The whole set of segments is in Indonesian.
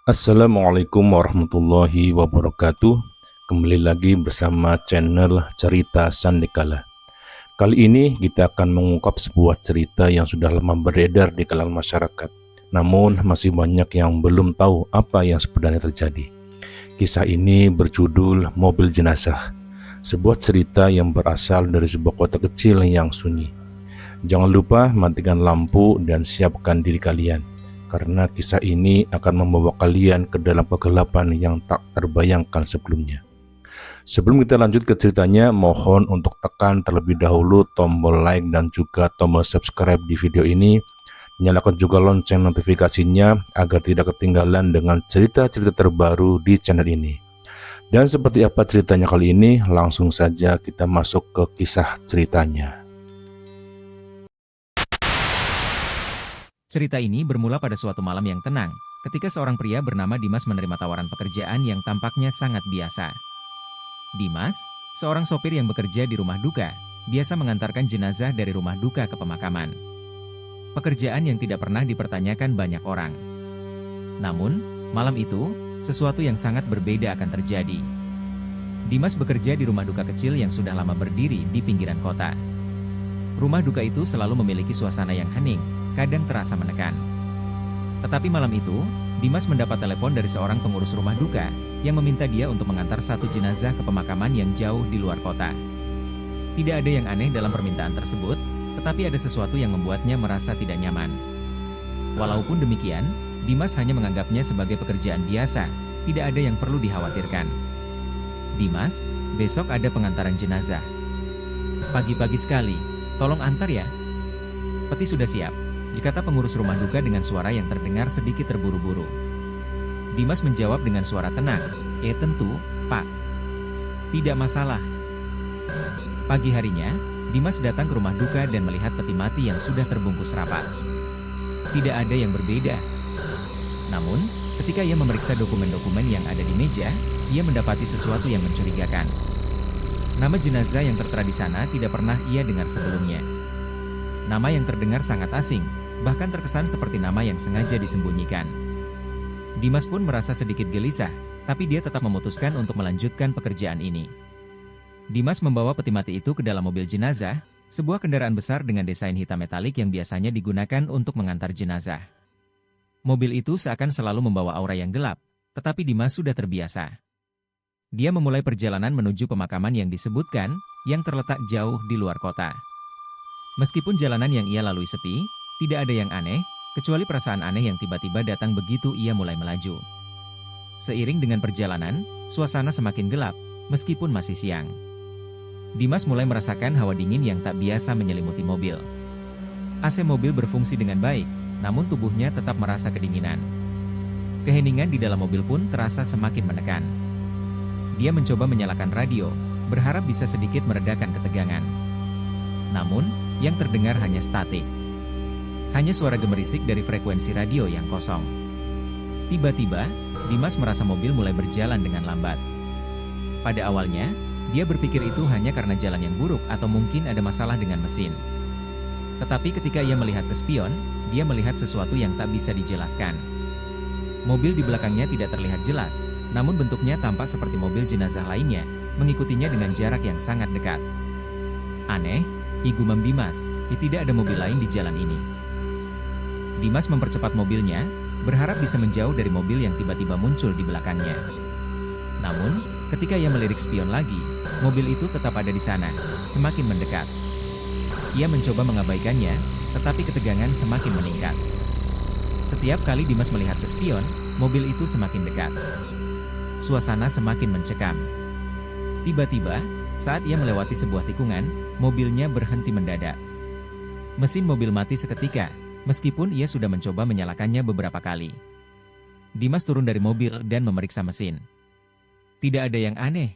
Assalamualaikum warahmatullahi wabarakatuh. Kembali lagi bersama channel Cerita Sandikala. Kali ini kita akan mengungkap sebuah cerita yang sudah lama beredar di kalangan masyarakat. Namun masih banyak yang belum tahu apa yang sebenarnya terjadi. Kisah ini berjudul Mobil Jenazah. Sebuah cerita yang berasal dari sebuah kota kecil yang sunyi. Jangan lupa matikan lampu dan siapkan diri kalian, karena kisah ini akan membawa kalian ke dalam kegelapan yang tak terbayangkan sebelumnya. Sebelum kita lanjut ke ceritanya, mohon untuk tekan terlebih dahulu tombol like dan juga tombol subscribe di video ini. Nyalakan juga lonceng notifikasinya agar tidak ketinggalan dengan cerita-cerita terbaru di channel ini. Dan seperti apa ceritanya kali ini, langsung saja kita masuk ke kisah ceritanya. Cerita ini bermula pada suatu malam yang tenang, ketika seorang pria bernama Dimas menerima tawaran pekerjaan yang tampaknya sangat biasa. Dimas, seorang sopir yang bekerja di rumah duka, biasa mengantarkan jenazah dari rumah duka ke pemakaman. Pekerjaan yang tidak pernah dipertanyakan banyak orang. Namun, malam itu, sesuatu yang sangat berbeda akan terjadi. Dimas bekerja di rumah duka kecil yang sudah lama berdiri di pinggiran kota. Rumah duka itu selalu memiliki suasana yang hening, kadang terasa menekan. Tetapi malam itu, Dimas mendapat telepon dari seorang pengurus rumah duka yang meminta dia untuk mengantar satu jenazah ke pemakaman yang jauh di luar kota. Tidak ada yang aneh dalam permintaan tersebut, tetapi ada sesuatu yang membuatnya merasa tidak nyaman. Walaupun demikian, Dimas hanya menganggapnya sebagai pekerjaan biasa, tidak ada yang perlu dikhawatirkan. Dimas, besok ada pengantaran jenazah. Pagi-pagi sekali, tolong antar ya. Peti sudah siap, kata pengurus rumah duka dengan suara yang terdengar sedikit terburu-buru. Dimas menjawab dengan suara tenang, tentu, Pak. Tidak masalah. Pagi harinya, Dimas datang ke rumah duka dan melihat peti mati yang sudah terbungkus rapat. Tidak ada yang berbeda. Namun, ketika ia memeriksa dokumen-dokumen yang ada di meja, ia mendapati sesuatu yang mencurigakan. Nama jenazah yang tertera di sana tidak pernah ia dengar sebelumnya. Nama yang terdengar sangat asing, bahkan terkesan seperti nama yang sengaja disembunyikan. Dimas pun merasa sedikit gelisah, tapi dia tetap memutuskan untuk melanjutkan pekerjaan ini. Dimas membawa peti mati itu ke dalam mobil jenazah, sebuah kendaraan besar dengan desain hitam metalik yang biasanya digunakan untuk mengantar jenazah. Mobil itu seakan selalu membawa aura yang gelap, tetapi Dimas sudah terbiasa. Dia memulai perjalanan menuju pemakaman yang disebutkan, yang terletak jauh di luar kota. Meskipun jalanan yang ia lalui sepi, tidak ada yang aneh, kecuali perasaan aneh yang tiba-tiba datang begitu ia mulai melaju. Seiring dengan perjalanan, suasana semakin gelap, meskipun masih siang. Dimas mulai merasakan hawa dingin yang tak biasa menyelimuti mobil. AC mobil berfungsi dengan baik, namun tubuhnya tetap merasa kedinginan. Keheningan di dalam mobil pun terasa semakin menekan. Dia mencoba menyalakan radio, berharap bisa sedikit meredakan ketegangan. Namun, yang terdengar hanya statik. Hanya suara gemerisik dari frekuensi radio yang kosong. Tiba-tiba, Dimas merasa mobil mulai berjalan dengan lambat. Pada awalnya, dia berpikir itu hanya karena jalan yang buruk atau mungkin ada masalah dengan mesin. Tetapi ketika ia melihat ke spion, dia melihat sesuatu yang tak bisa dijelaskan. Mobil di belakangnya tidak terlihat jelas, namun bentuknya tampak seperti mobil jenazah lainnya, mengikutinya dengan jarak yang sangat dekat. Aneh, gumam Dimas, tidak ada mobil lain di jalan ini. Dimas mempercepat mobilnya, berharap bisa menjauh dari mobil yang tiba-tiba muncul di belakangnya. Namun, ketika ia melirik spion lagi, mobil itu tetap ada di sana, semakin mendekat. Ia mencoba mengabaikannya, tetapi ketegangan semakin meningkat. Setiap kali Dimas melihat ke spion, mobil itu semakin dekat. Suasana semakin mencekam. Tiba-tiba, saat ia melewati sebuah tikungan, mobilnya berhenti mendadak. Mesin mobil mati seketika, meskipun ia sudah mencoba menyalakannya beberapa kali. Dimas turun dari mobil dan memeriksa mesin. Tidak ada yang aneh.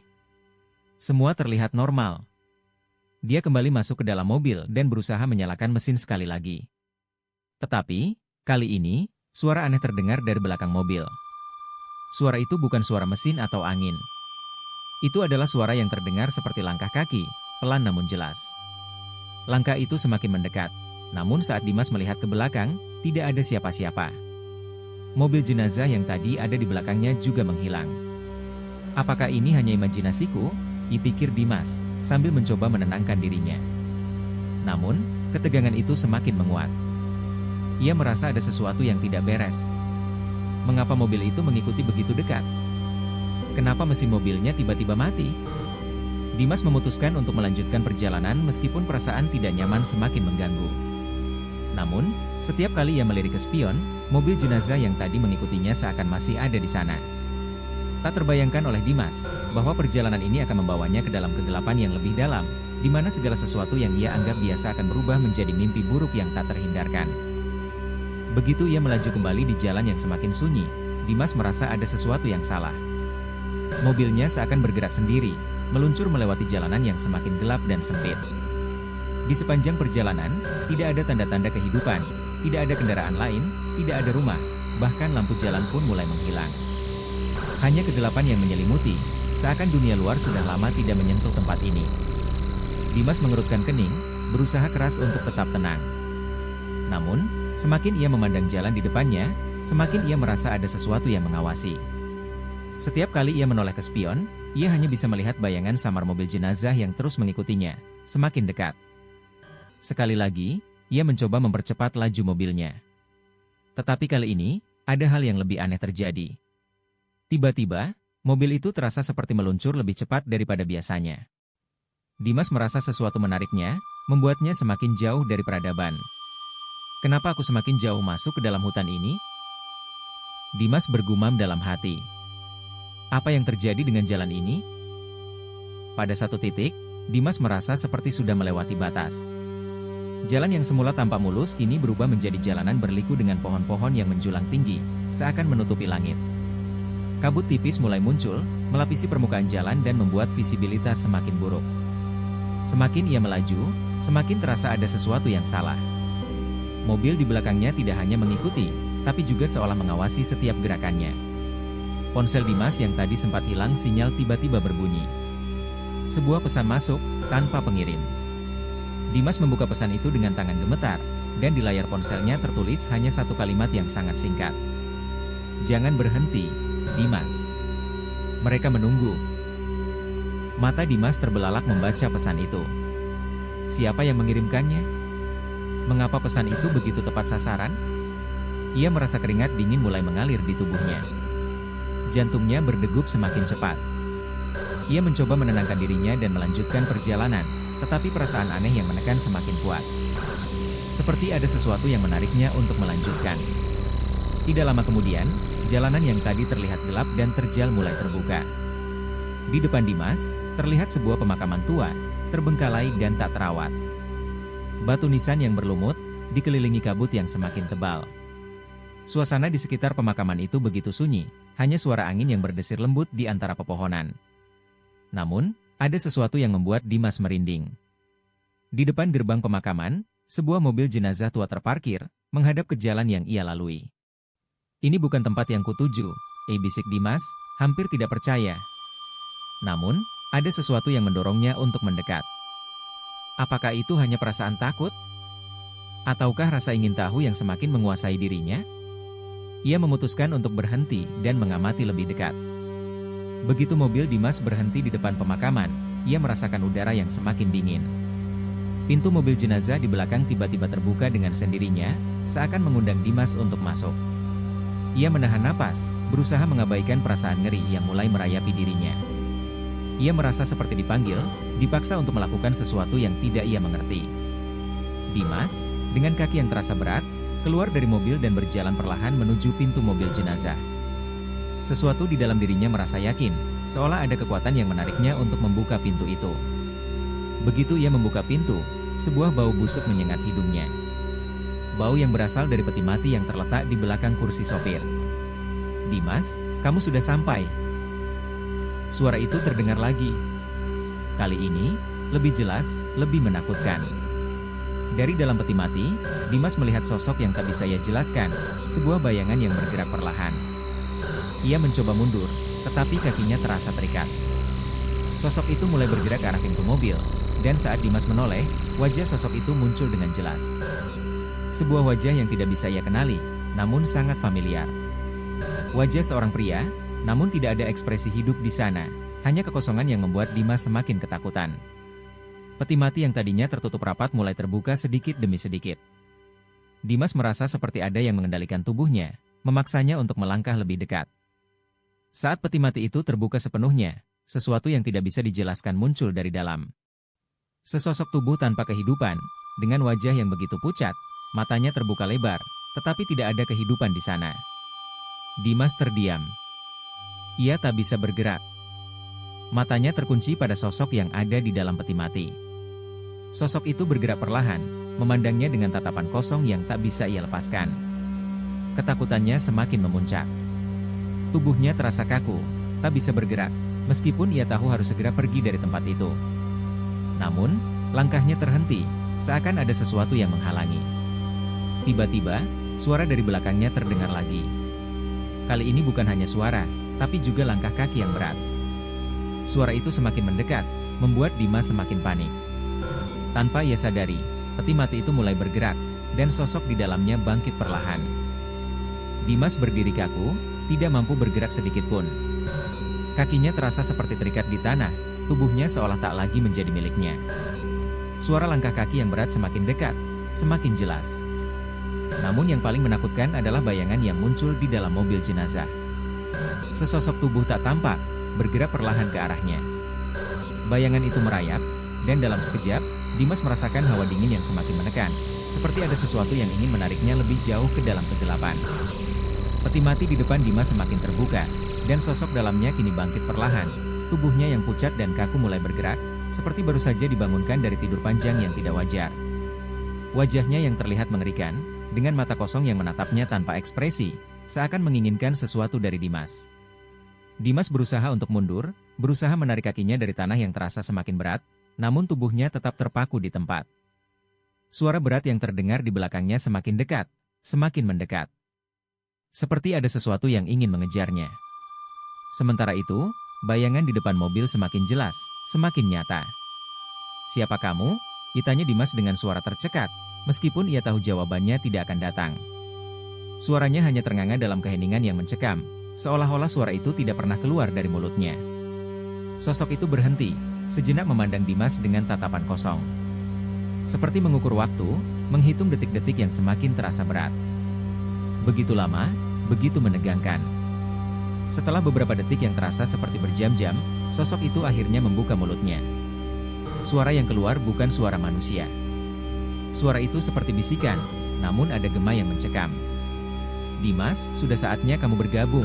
Semua terlihat normal. Dia kembali masuk ke dalam mobil dan berusaha menyalakan mesin sekali lagi. Tetapi, kali ini, suara aneh terdengar dari belakang mobil. Suara itu bukan suara mesin atau angin. Itu adalah suara yang terdengar seperti langkah kaki, pelan namun jelas. Langkah itu semakin mendekat, namun saat Dimas melihat ke belakang, tidak ada siapa-siapa. mobil jenazah yang tadi ada di belakangnya juga menghilang. Apakah ini hanya imajinasiku? Dipikir Dimas, sambil mencoba menenangkan dirinya. Namun, ketegangan itu semakin menguat. Ia merasa ada sesuatu yang tidak beres. Mengapa mobil itu mengikuti begitu dekat? Kenapa mesin mobilnya tiba-tiba mati? Dimas memutuskan untuk melanjutkan perjalanan meskipun perasaan tidak nyaman semakin mengganggu. Namun, setiap kali ia melirik ke spion, mobil jenazah yang tadi mengikutinya seakan masih ada di sana. Tak terbayangkan oleh Dimas, bahwa perjalanan ini akan membawanya ke dalam kegelapan yang lebih dalam, di mana segala sesuatu yang ia anggap biasa akan berubah menjadi mimpi buruk yang tak terhindarkan. Begitu ia melaju kembali di jalan yang semakin sunyi, Dimas merasa ada sesuatu yang salah. Mobilnya seakan bergerak sendiri, meluncur melewati jalanan yang semakin gelap dan sempit. Di sepanjang perjalanan, tidak ada tanda-tanda kehidupan, tidak ada kendaraan lain, tidak ada rumah, bahkan lampu jalan pun mulai menghilang. Hanya kegelapan yang menyelimuti, seakan dunia luar sudah lama tidak menyentuh tempat ini. Dimas mengerutkan kening, berusaha keras untuk tetap tenang. Namun, semakin ia memandang jalan di depannya, semakin ia merasa ada sesuatu yang mengawasi. Setiap kali ia menoleh ke spion, ia hanya bisa melihat bayangan samar mobil jenazah yang terus mengikutinya, semakin dekat. Sekali lagi, ia mencoba mempercepat laju mobilnya. Tetapi kali ini, ada hal yang lebih aneh terjadi. Tiba-tiba, mobil itu terasa seperti meluncur lebih cepat daripada biasanya. Dimas merasa sesuatu menariknya, membuatnya semakin jauh dari peradaban. Kenapa aku semakin jauh masuk ke dalam hutan ini? Dimas bergumam dalam hati. Apa yang terjadi dengan jalan ini? Pada satu titik, Dimas merasa seperti sudah melewati batas. Jalan yang semula tampak mulus kini berubah menjadi jalanan berliku dengan pohon-pohon yang menjulang tinggi, seakan menutupi langit. Kabut tipis mulai muncul, melapisi permukaan jalan dan membuat visibilitas semakin buruk. Semakin ia melaju, semakin terasa ada sesuatu yang salah. Mobil di belakangnya tidak hanya mengikuti, tapi juga seolah mengawasi setiap gerakannya. Ponsel Dimas yang tadi sempat hilang sinyal tiba-tiba berbunyi. Sebuah pesan masuk, tanpa pengirim. Dimas membuka pesan itu dengan tangan gemetar, dan di layar ponselnya tertulis hanya satu kalimat yang sangat singkat. Jangan berhenti, Dimas. Mereka menunggu. Mata Dimas terbelalak membaca pesan itu. Siapa yang mengirimkannya? Mengapa pesan itu begitu tepat sasaran? Ia merasa keringat dingin mulai mengalir di tubuhnya. Jantungnya berdegup semakin cepat. Ia mencoba menenangkan dirinya dan melanjutkan perjalanan, tetapi perasaan aneh yang menekan semakin kuat. Seperti ada sesuatu yang menariknya untuk melanjutkan. Tidak lama kemudian, jalanan yang tadi terlihat gelap dan terjal mulai terbuka. Di depan Dimas, terlihat sebuah pemakaman tua, terbengkalai dan tak terawat. Batu nisan yang berlumut, dikelilingi kabut yang semakin tebal. Suasana di sekitar pemakaman itu begitu sunyi, hanya suara angin yang berdesir lembut di antara pepohonan. Namun, ada sesuatu yang membuat Dimas merinding. Di depan gerbang pemakaman, sebuah mobil jenazah tua terparkir, menghadap ke jalan yang ia lalui. Ini bukan tempat yang kutuju, bisik Dimas, hampir tidak percaya. Namun, ada sesuatu yang mendorongnya untuk mendekat. Apakah itu hanya perasaan takut? Ataukah rasa ingin tahu yang semakin menguasai dirinya? Ia memutuskan untuk berhenti dan mengamati lebih dekat. Begitu mobil Dimas berhenti di depan pemakaman, ia merasakan udara yang semakin dingin. Pintu mobil jenazah di belakang tiba-tiba terbuka dengan sendirinya, seakan mengundang Dimas untuk masuk. Ia menahan napas, berusaha mengabaikan perasaan ngeri yang mulai merayapi dirinya. Ia merasa seperti dipanggil, dipaksa untuk melakukan sesuatu yang tidak ia mengerti. Dimas, dengan kaki yang terasa berat, keluar dari mobil dan berjalan perlahan menuju pintu mobil jenazah. Sesuatu di dalam dirinya merasa yakin, seolah ada kekuatan yang menariknya untuk membuka pintu itu. Begitu ia membuka pintu, sebuah bau busuk menyengat hidungnya. Bau yang berasal dari peti mati yang terletak di belakang kursi sopir. Dimas, kamu sudah sampai. Suara itu terdengar lagi. Kali ini, lebih jelas, lebih menakutkan. Dari dalam peti mati, Dimas melihat sosok yang tak bisa ia jelaskan, sebuah bayangan yang bergerak perlahan. Ia mencoba mundur, tetapi kakinya terasa terikat. Sosok itu mulai bergerak ke arah pintu mobil, dan saat Dimas menoleh, wajah sosok itu muncul dengan jelas. Sebuah wajah yang tidak bisa ia kenali, namun sangat familiar. Wajah seorang pria, namun tidak ada ekspresi hidup di sana, hanya kekosongan yang membuat Dimas semakin ketakutan. Peti mati yang tadinya tertutup rapat mulai terbuka sedikit demi sedikit. Dimas merasa seperti ada yang mengendalikan tubuhnya, memaksanya untuk melangkah lebih dekat. Saat peti mati itu terbuka sepenuhnya, sesuatu yang tidak bisa dijelaskan muncul dari dalam. Sesosok tubuh tanpa kehidupan, dengan wajah yang begitu pucat, matanya terbuka lebar, tetapi tidak ada kehidupan di sana. Dimas terdiam. Ia tak bisa bergerak. Matanya terkunci pada sosok yang ada di dalam peti mati. Sosok itu bergerak perlahan, memandangnya dengan tatapan kosong yang tak bisa ia lepaskan. Ketakutannya semakin memuncak. Tubuhnya terasa kaku, tak bisa bergerak, meskipun ia tahu harus segera pergi dari tempat itu. Namun, langkahnya terhenti, seakan ada sesuatu yang menghalangi. Tiba-tiba, suara dari belakangnya terdengar lagi. Kali ini bukan hanya suara, tapi juga langkah kaki yang berat. Suara itu semakin mendekat, membuat Dimas semakin panik. Tanpa ia sadari, peti mati itu mulai bergerak, dan sosok di dalamnya bangkit perlahan. Dimas berdiri kaku, tidak mampu bergerak sedikit pun. Kakinya terasa seperti terikat di tanah, tubuhnya seolah tak lagi menjadi miliknya. Suara langkah kaki yang berat semakin dekat, semakin jelas. Namun yang paling menakutkan adalah bayangan yang muncul di dalam mobil jenazah. Sesosok tubuh tak tampak, bergerak perlahan ke arahnya. Bayangan itu merayap, dan dalam sekejap, Dimas merasakan hawa dingin yang semakin menekan, seperti ada sesuatu yang ingin menariknya lebih jauh ke dalam kegelapan. Peti mati di depan Dimas semakin terbuka, dan sosok dalamnya kini bangkit perlahan. Tubuhnya yang pucat dan kaku mulai bergerak, seperti baru saja dibangunkan dari tidur panjang yang tidak wajar. Wajahnya yang terlihat mengerikan, dengan mata kosong yang menatapnya tanpa ekspresi, seakan menginginkan sesuatu dari Dimas. Dimas berusaha untuk mundur, berusaha menarik kakinya dari tanah yang terasa semakin berat, namun tubuhnya tetap terpaku di tempat. Suara berat yang terdengar di belakangnya semakin dekat, semakin mendekat. Seperti ada sesuatu yang ingin mengejarnya. Sementara itu, bayangan di depan mobil semakin jelas, semakin nyata. "Siapa kamu?" ditanya Dimas dengan suara tercekat, meskipun ia tahu jawabannya tidak akan datang. Suaranya hanya ternganga dalam keheningan yang mencekam, seolah-olah suara itu tidak pernah keluar dari mulutnya. Sosok itu berhenti, sejenak memandang Dimas dengan tatapan kosong. Seperti mengukur waktu, menghitung detik-detik yang semakin terasa berat. Begitu lama, begitu menegangkan. Setelah beberapa detik yang terasa seperti berjam-jam, sosok itu akhirnya membuka mulutnya. Suara yang keluar bukan suara manusia. Suara itu seperti bisikan, namun ada gema yang mencekam. "Dimas, sudah saatnya kamu bergabung."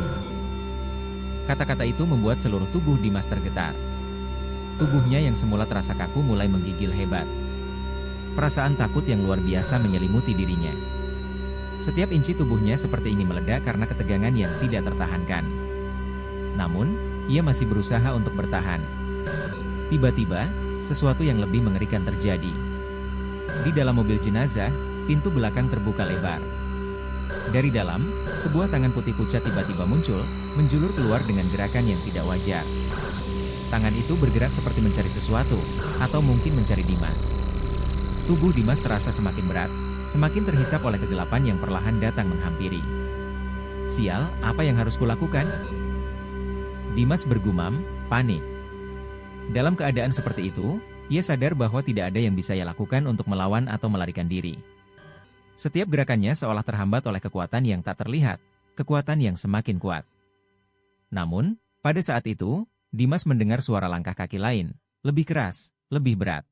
Kata-kata itu membuat seluruh tubuh Dimas tergetar. Tubuhnya yang semula terasa kaku mulai menggigil hebat. Perasaan takut yang luar biasa menyelimuti dirinya. Setiap inci tubuhnya seperti ingin meledak karena ketegangan yang tidak tertahankan. Namun, ia masih berusaha untuk bertahan. Tiba-tiba, sesuatu yang lebih mengerikan terjadi. Di dalam mobil jenazah, pintu belakang terbuka lebar. Dari dalam, sebuah tangan putih pucat tiba-tiba muncul, menjulur keluar dengan gerakan yang tidak wajar. Tangan itu bergerak seperti mencari sesuatu, atau mungkin mencari Dimas. Tubuh Dimas terasa semakin berat, semakin terhisap oleh kegelapan yang perlahan datang menghampiri. "Sial, apa yang harus kulakukan?" Dimas bergumam, panik. Dalam keadaan seperti itu, ia sadar bahwa tidak ada yang bisa ia lakukan untuk melawan atau melarikan diri. Setiap gerakannya seolah terhambat oleh kekuatan yang tak terlihat, kekuatan yang semakin kuat. Namun, pada saat itu, Dimas mendengar suara langkah kaki lain, lebih keras, lebih berat.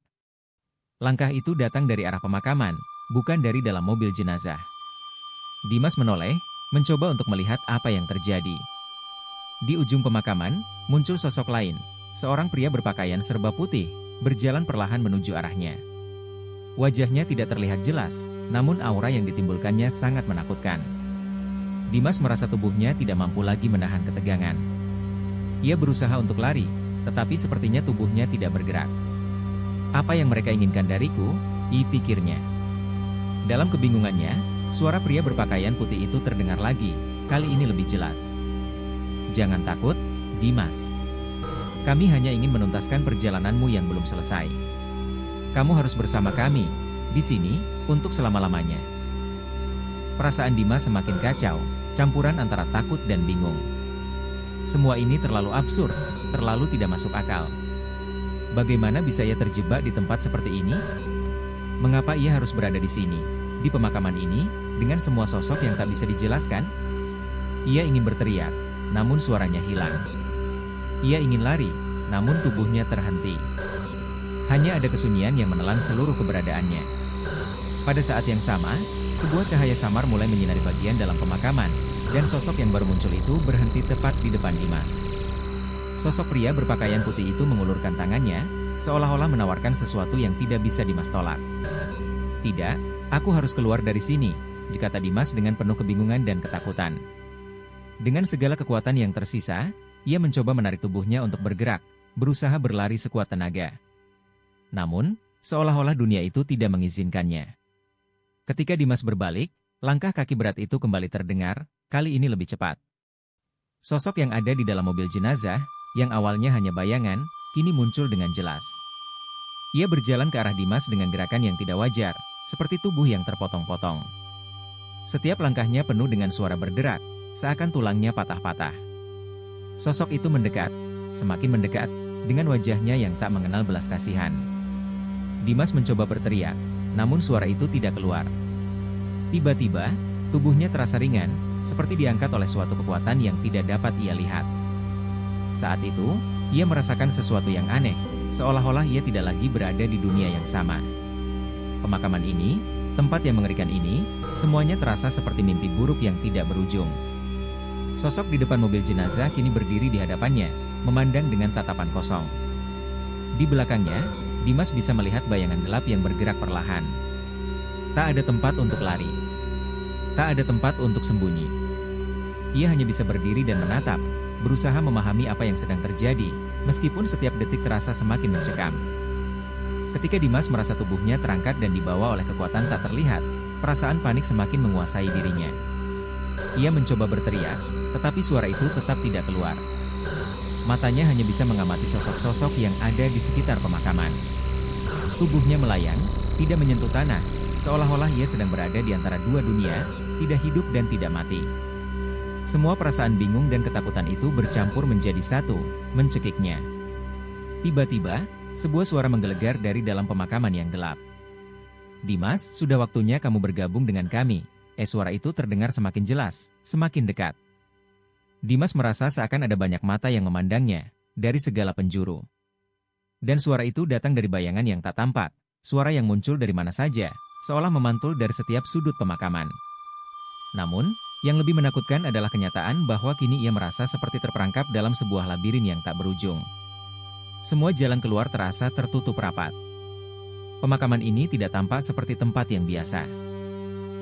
Langkah itu datang dari arah pemakaman, bukan dari dalam mobil jenazah. Dimas menoleh, mencoba untuk melihat apa yang terjadi. Di ujung pemakaman, muncul sosok lain, seorang pria berpakaian serba putih, berjalan perlahan menuju arahnya. Wajahnya tidak terlihat jelas, namun aura yang ditimbulkannya sangat menakutkan. Dimas merasa tubuhnya tidak mampu lagi menahan ketegangan. Ia berusaha untuk lari, tetapi sepertinya tubuhnya tidak bergerak. "Apa yang mereka inginkan dariku?" pikirnya. Dalam kebingungannya, suara pria berpakaian putih itu terdengar lagi, kali ini lebih jelas. "Jangan takut, Dimas. Kami hanya ingin menuntaskan perjalananmu yang belum selesai. Kamu harus bersama kami, di sini, untuk selama-lamanya." Perasaan Dimas semakin kacau, campuran antara takut dan bingung. Semua ini terlalu absurd, terlalu tidak masuk akal. Bagaimana bisa ia terjebak di tempat seperti ini? Mengapa ia harus berada di sini, di pemakaman ini, dengan semua sosok yang tak bisa dijelaskan? Ia ingin berteriak, namun suaranya hilang. Ia ingin lari, namun tubuhnya terhenti. Hanya ada kesunyian yang menelan seluruh keberadaannya. Pada saat yang sama, sebuah cahaya samar mulai menyinari bagian dalam pemakaman, dan sosok yang baru muncul itu berhenti tepat di depan Dimas. Sosok pria berpakaian putih itu mengulurkan tangannya, seolah-olah menawarkan sesuatu yang tidak bisa Dimas tolak. "Tidak, aku harus keluar dari sini," kata Dimas dengan penuh kebingungan dan ketakutan. Dengan segala kekuatan yang tersisa, ia mencoba menarik tubuhnya untuk bergerak, berusaha berlari sekuat tenaga. Namun, seolah-olah dunia itu tidak mengizinkannya. Ketika Dimas berbalik, langkah kaki berat itu kembali terdengar, kali ini lebih cepat. Sosok yang ada di dalam mobil jenazah, yang awalnya hanya bayangan, kini muncul dengan jelas. Ia berjalan ke arah Dimas dengan gerakan yang tidak wajar, seperti tubuh yang terpotong-potong. Setiap langkahnya penuh dengan suara berderak, seakan tulangnya patah-patah. Sosok itu mendekat, semakin mendekat, dengan wajahnya yang tak mengenal belas kasihan. Dimas mencoba berteriak, namun suara itu tidak keluar. Tiba-tiba, tubuhnya terasa ringan, seperti diangkat oleh suatu kekuatan yang tidak dapat ia lihat. Saat itu, ia merasakan sesuatu yang aneh, seolah-olah ia tidak lagi berada di dunia yang sama. Pemakaman ini, tempat yang mengerikan ini, semuanya terasa seperti mimpi buruk yang tidak berujung. Sosok di depan mobil jenazah kini berdiri di hadapannya, memandang dengan tatapan kosong. Di belakangnya, Dimas bisa melihat bayangan gelap yang bergerak perlahan. Tak ada tempat untuk lari. Tak ada tempat untuk sembunyi. Ia hanya bisa berdiri dan menatap, berusaha memahami apa yang sedang terjadi, meskipun setiap detik terasa semakin mencekam. Ketika Dimas merasa tubuhnya terangkat dan dibawa oleh kekuatan tak terlihat, perasaan panik semakin menguasai dirinya. Ia mencoba berteriak, tetapi suara itu tetap tidak keluar. Matanya hanya bisa mengamati sosok-sosok yang ada di sekitar pemakaman. Tubuhnya melayang, tidak menyentuh tanah, seolah-olah ia sedang berada di antara dua dunia, tidak hidup dan tidak mati. Semua perasaan bingung dan ketakutan itu bercampur menjadi satu, mencekiknya. Tiba-tiba, sebuah suara menggelegar dari dalam pemakaman yang gelap. "Dimas, sudah waktunya kamu bergabung dengan kami." Suara itu terdengar semakin jelas, semakin dekat. Dimas merasa seakan ada banyak mata yang memandangnya, dari segala penjuru. Dan suara itu datang dari bayangan yang tak tampak, suara yang muncul dari mana saja, seolah memantul dari setiap sudut pemakaman. Namun, yang lebih menakutkan adalah kenyataan bahwa kini ia merasa seperti terperangkap dalam sebuah labirin yang tak berujung. Semua jalan keluar terasa tertutup rapat. Pemakaman ini tidak tampak seperti tempat yang biasa.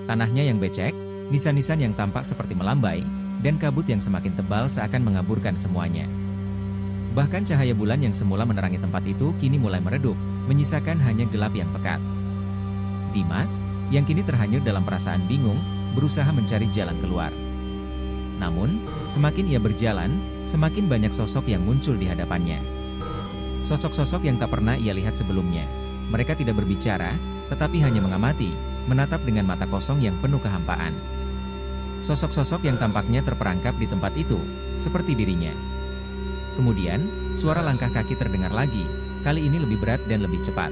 Tanahnya yang becek, nisan-nisan yang tampak seperti melambai, dan kabut yang semakin tebal seakan mengaburkan semuanya. Bahkan cahaya bulan yang semula menerangi tempat itu kini mulai meredup, menyisakan hanya gelap yang pekat. Dimas, yang kini terhanyut dalam perasaan bingung, berusaha mencari jalan keluar. Namun, semakin ia berjalan, semakin banyak sosok yang muncul di hadapannya. Sosok-sosok yang tak pernah ia lihat sebelumnya. Mereka tidak berbicara, tetapi hanya mengamati, menatap dengan mata kosong yang penuh kehampaan. Sosok-sosok yang tampaknya terperangkap di tempat itu, seperti dirinya. Kemudian, suara langkah kaki terdengar lagi, kali ini lebih berat dan lebih cepat.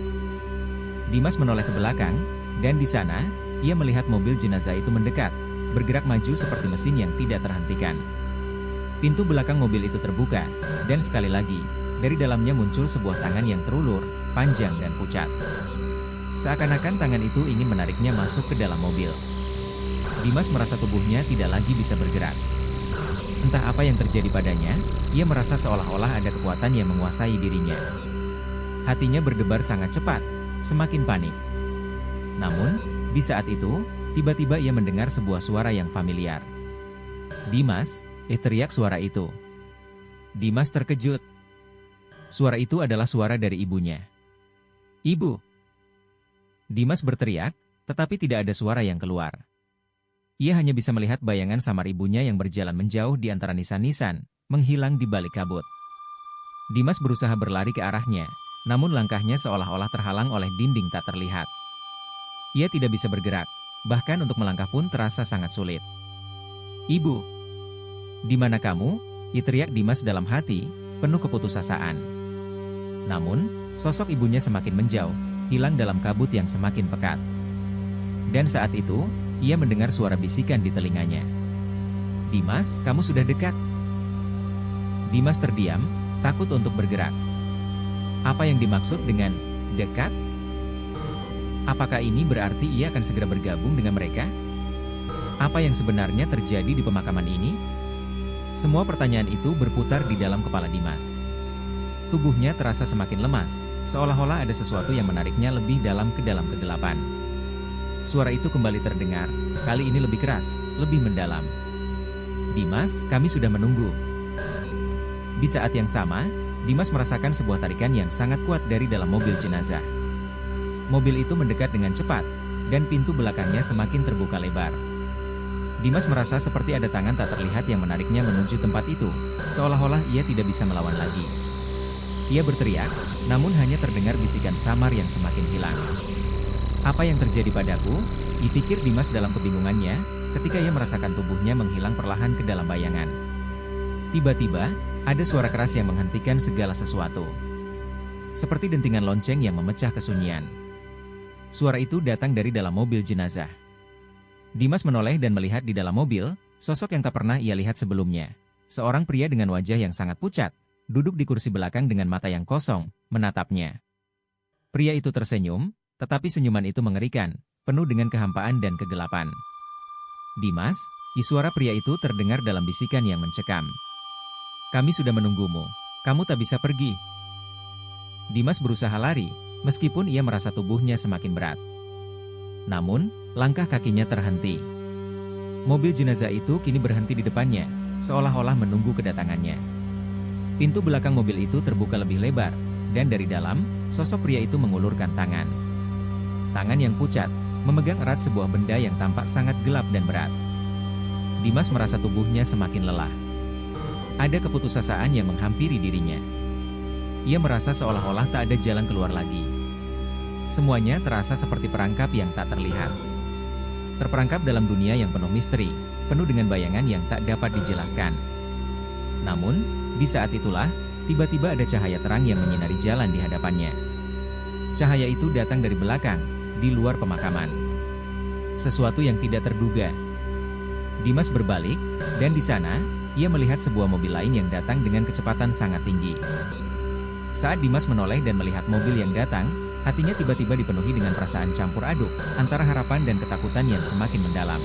Dimas menoleh ke belakang, dan di sana, ia melihat mobil jenazah itu mendekat, bergerak maju seperti mesin yang tidak terhentikan. Pintu belakang mobil itu terbuka, dan sekali lagi, dari dalamnya muncul sebuah tangan yang terulur, panjang dan pucat. Seakan-akan tangan itu ingin menariknya masuk ke dalam mobil. Dimas merasa tubuhnya tidak lagi bisa bergerak. Entah apa yang terjadi padanya, ia merasa seolah-olah ada kekuatan yang menguasai dirinya. Hatinya berdebar sangat cepat, semakin panik. Namun, di saat itu, tiba-tiba ia mendengar sebuah suara yang familiar. "Dimas!" teriak suara itu. Dimas terkejut. Suara itu adalah suara dari ibunya. "Ibu!" Dimas berteriak, tetapi tidak ada suara yang keluar. Ia hanya bisa melihat bayangan samar ibunya yang berjalan menjauh di antara nisan-nisan, menghilang di balik kabut. Dimas berusaha berlari ke arahnya, namun langkahnya seolah-olah terhalang oleh dinding tak terlihat. Ia tidak bisa bergerak, bahkan untuk melangkah pun terasa sangat sulit. "Ibu, di mana kamu?" teriak Dimas dalam hati, penuh keputusasaan. Namun, sosok ibunya semakin menjauh, hilang dalam kabut yang semakin pekat. Dan saat itu, ia mendengar suara bisikan di telinganya. "Dimas, kamu sudah dekat." Dimas terdiam, takut untuk bergerak. Apa yang dimaksud dengan dekat? Apakah ini berarti ia akan segera bergabung dengan mereka? Apa yang sebenarnya terjadi di pemakaman ini? Semua pertanyaan itu berputar di dalam kepala Dimas. Tubuhnya terasa semakin lemas, seolah-olah ada sesuatu yang menariknya lebih dalam ke dalam kegelapan. Suara itu kembali terdengar, kali ini lebih keras, lebih mendalam. "Dimas, kami sudah menunggu." Di saat yang sama, Dimas merasakan sebuah tarikan yang sangat kuat dari dalam mobil jenazah. Mobil itu mendekat dengan cepat, dan pintu belakangnya semakin terbuka lebar. Dimas merasa seperti ada tangan tak terlihat yang menariknya menuju tempat itu, seolah-olah ia tidak bisa melawan lagi. Ia berteriak, namun hanya terdengar bisikan samar yang semakin hilang. "Apa yang terjadi padaku?" pikir Dimas dalam kebingungannya, ketika ia merasakan tubuhnya menghilang perlahan ke dalam bayangan. Tiba-tiba, ada suara keras yang menghentikan segala sesuatu. Seperti dentingan lonceng yang memecah kesunyian. Suara itu datang dari dalam mobil jenazah. Dimas menoleh dan melihat di dalam mobil, sosok yang tak pernah ia lihat sebelumnya. Seorang pria dengan wajah yang sangat pucat, duduk di kursi belakang dengan mata yang kosong, menatapnya. Pria itu tersenyum, tetapi senyuman itu mengerikan, penuh dengan kehampaan dan kegelapan. "Dimas," suara pria itu terdengar dalam bisikan yang mencekam. "Kami sudah menunggumu, kamu tak bisa pergi." Dimas berusaha lari, meskipun ia merasa tubuhnya semakin berat. Namun, langkah kakinya terhenti. Mobil jenazah itu kini berhenti di depannya, seolah-olah menunggu kedatangannya. Pintu belakang mobil itu terbuka lebih lebar, dan dari dalam, sosok pria itu mengulurkan tangan. Tangan yang pucat, memegang erat sebuah benda yang tampak sangat gelap dan berat. Dimas merasa tubuhnya semakin lelah. Ada keputusasaan yang menghampiri dirinya. Ia merasa seolah-olah tak ada jalan keluar lagi. Semuanya terasa seperti perangkap yang tak terlihat. Terperangkap dalam dunia yang penuh misteri, penuh dengan bayangan yang tak dapat dijelaskan. Namun, di saat itulah, tiba-tiba ada cahaya terang yang menyinari jalan di hadapannya. Cahaya itu datang dari belakang, di luar pemakaman. Sesuatu yang tidak terduga. Dimas berbalik, dan di sana, ia melihat sebuah mobil lain yang datang dengan kecepatan sangat tinggi. Saat Dimas menoleh dan melihat mobil yang datang, hatinya tiba-tiba dipenuhi dengan perasaan campur aduk, antara harapan dan ketakutan yang semakin mendalam.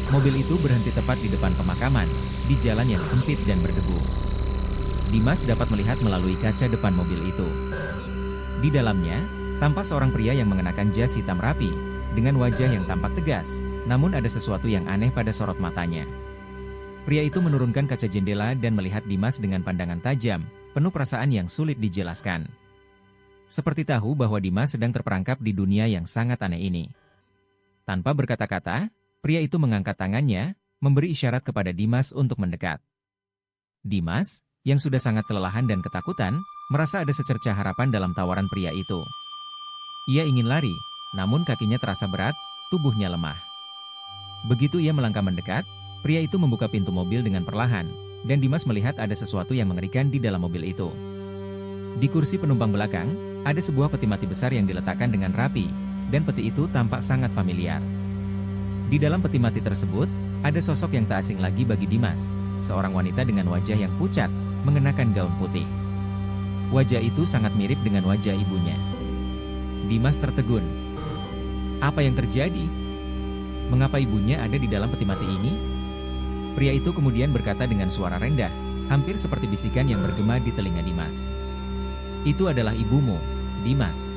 Mobil itu berhenti tepat di depan pemakaman, di jalan yang sempit dan berdebu. Dimas dapat melihat melalui kaca depan mobil itu. Di dalamnya, tampak seorang pria yang mengenakan jas hitam rapi, dengan wajah yang tampak tegas, namun ada sesuatu yang aneh pada sorot matanya. Pria itu menurunkan kaca jendela dan melihat Dimas dengan pandangan tajam, penuh perasaan yang sulit dijelaskan. Seperti tahu bahwa Dimas sedang terperangkap di dunia yang sangat aneh ini. Tanpa berkata-kata, pria itu mengangkat tangannya, memberi isyarat kepada Dimas untuk mendekat. Dimas, yang sudah sangat kelelahan dan ketakutan, merasa ada secercah harapan dalam tawaran pria itu. Ia ingin lari, namun kakinya terasa berat, tubuhnya lemah. Begitu ia melangkah mendekat, pria itu membuka pintu mobil dengan perlahan, dan Dimas melihat ada sesuatu yang mengerikan di dalam mobil itu. Di kursi penumpang belakang, ada sebuah peti mati besar yang diletakkan dengan rapi, dan peti itu tampak sangat familiar. Di dalam peti mati tersebut, ada sosok yang tak asing lagi bagi Dimas, seorang wanita dengan wajah yang pucat, mengenakan gaun putih. Wajah itu sangat mirip dengan wajah ibunya. Dimas tertegun. Apa yang terjadi? Mengapa ibunya ada di dalam peti mati ini? Pria itu kemudian berkata dengan suara rendah, hampir seperti bisikan yang bergema di telinga Dimas. "Itu adalah ibumu, Dimas.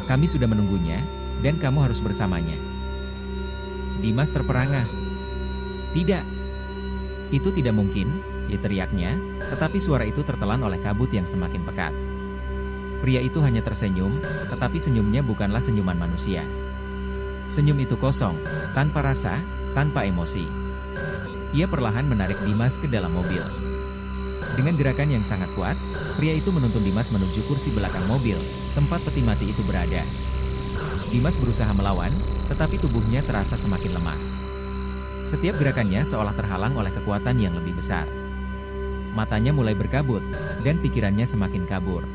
Kami sudah menunggunya, dan kamu harus bersamanya." Dimas terperangah. "Tidak. Itu tidak mungkin," teriaknya, tetapi suara itu tertelan oleh kabut yang semakin pekat. Pria itu hanya tersenyum, tetapi senyumnya bukanlah senyuman manusia. Senyum itu kosong, tanpa rasa, tanpa emosi. Ia perlahan menarik Dimas ke dalam mobil. Dengan gerakan yang sangat kuat, pria itu menuntun Dimas menuju kursi belakang mobil, tempat peti mati itu berada. Dimas berusaha melawan, tetapi tubuhnya terasa semakin lemah. Setiap gerakannya seolah terhalang oleh kekuatan yang lebih besar. Matanya mulai berkabut, dan pikirannya semakin kabur.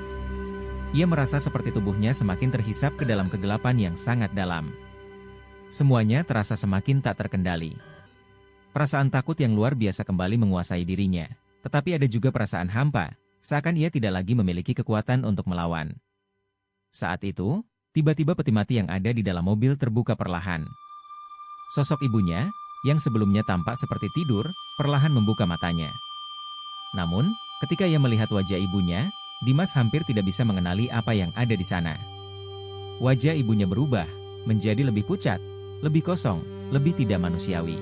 Ia merasa seperti tubuhnya semakin terhisap ke dalam kegelapan yang sangat dalam. Semuanya terasa semakin tak terkendali. Perasaan takut yang luar biasa kembali menguasai dirinya. Tetapi ada juga perasaan hampa, seakan ia tidak lagi memiliki kekuatan untuk melawan. Saat itu, tiba-tiba peti mati yang ada di dalam mobil terbuka perlahan. Sosok ibunya, yang sebelumnya tampak seperti tidur, perlahan membuka matanya. Namun, ketika ia melihat wajah ibunya, Dimas hampir tidak bisa mengenali apa yang ada di sana. Wajah ibunya berubah, menjadi lebih pucat, lebih kosong, lebih tidak manusiawi.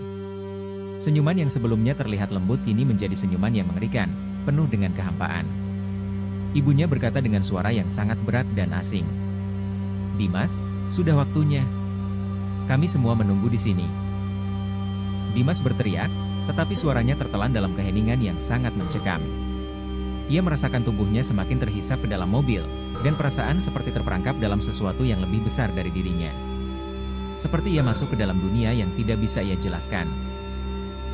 Senyuman yang sebelumnya terlihat lembut kini menjadi senyuman yang mengerikan, penuh dengan kehampaan. Ibunya berkata dengan suara yang sangat berat dan asing. "Dimas, sudah waktunya. Kami semua menunggu di sini." Dimas berteriak, tetapi suaranya tertelan dalam keheningan yang sangat mencekam. Ia merasakan tubuhnya semakin terhisap ke dalam mobil, dan perasaan seperti terperangkap dalam sesuatu yang lebih besar dari dirinya. Seperti ia masuk ke dalam dunia yang tidak bisa ia jelaskan.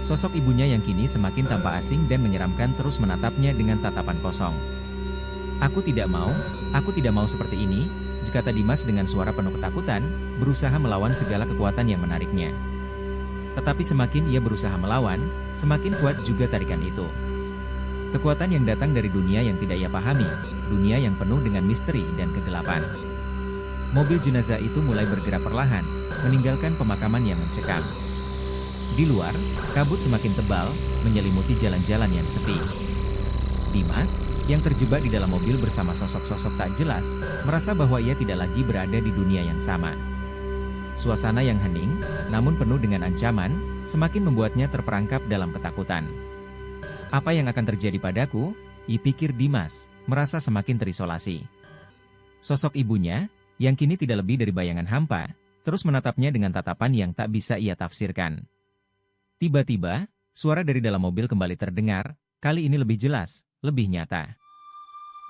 Sosok ibunya yang kini semakin tampak asing dan menyeramkan terus menatapnya dengan tatapan kosong. Aku tidak mau seperti ini," kata Dimas dengan suara penuh ketakutan, berusaha melawan segala kekuatan yang menariknya. Tetapi semakin ia berusaha melawan, semakin kuat juga tarikan itu. Kekuatan yang datang dari dunia yang tidak ia pahami, dunia yang penuh dengan misteri dan kegelapan. Mobil jenazah itu mulai bergerak perlahan, meninggalkan pemakaman yang mencekam. Di luar, kabut semakin tebal, menyelimuti jalan-jalan yang sepi. Dimas, yang terjebak di dalam mobil bersama sosok-sosok tak jelas, merasa bahwa ia tidak lagi berada di dunia yang sama. Suasana yang hening, namun penuh dengan ancaman, semakin membuatnya terperangkap dalam ketakutan. Apa yang akan terjadi padaku? Pikir Dimas, merasa semakin terisolasi. Sosok ibunya, yang kini tidak lebih dari bayangan hampa, terus menatapnya dengan tatapan yang tak bisa ia tafsirkan. Tiba-tiba, suara dari dalam mobil kembali terdengar, kali ini lebih jelas, lebih nyata.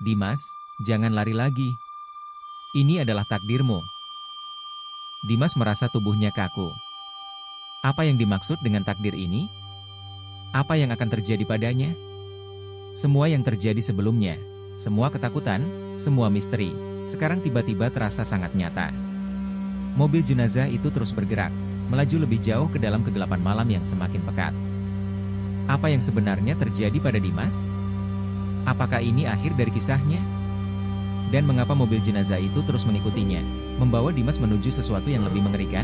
"Dimas, jangan lari lagi. Ini adalah takdirmu." Dimas merasa tubuhnya kaku. Apa yang dimaksud dengan takdir ini? Apa yang akan terjadi padanya? Semua yang terjadi sebelumnya, semua ketakutan, semua misteri, sekarang tiba-tiba terasa sangat nyata. Mobil jenazah itu terus bergerak, melaju lebih jauh ke dalam kegelapan malam yang semakin pekat. Apa yang sebenarnya terjadi pada Dimas? Apakah ini akhir dari kisahnya? Dan mengapa mobil jenazah itu terus mengikutinya, membawa Dimas menuju sesuatu yang lebih mengerikan?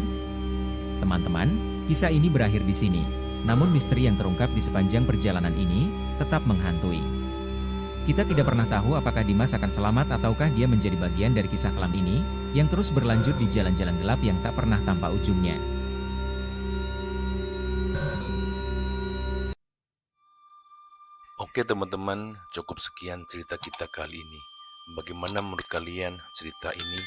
Teman-teman, kisah ini berakhir di sini. Namun misteri yang terungkap di sepanjang perjalanan ini, tetap menghantui. Kita tidak pernah tahu apakah Dimas akan selamat ataukah dia menjadi bagian dari kisah kelam ini, yang terus berlanjut di jalan-jalan gelap yang tak pernah tampak ujungnya. Oke teman-teman, cukup sekian cerita kita kali ini. Bagaimana menurut kalian cerita ini?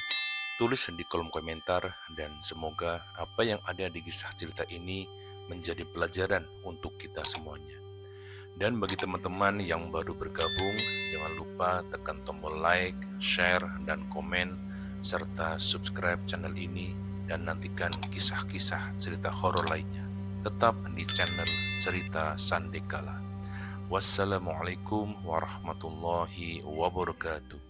Tulis di kolom komentar dan semoga apa yang ada di kisah cerita ini menjadi pelajaran untuk kita semuanya. Dan bagi teman-teman yang baru bergabung, jangan lupa tekan tombol like, share, dan komen, serta subscribe channel ini dan nantikan kisah-kisah cerita horor lainnya. Tetap di channel Cerita Sandekala. Wassalamualaikum warahmatullahi wabarakatuh.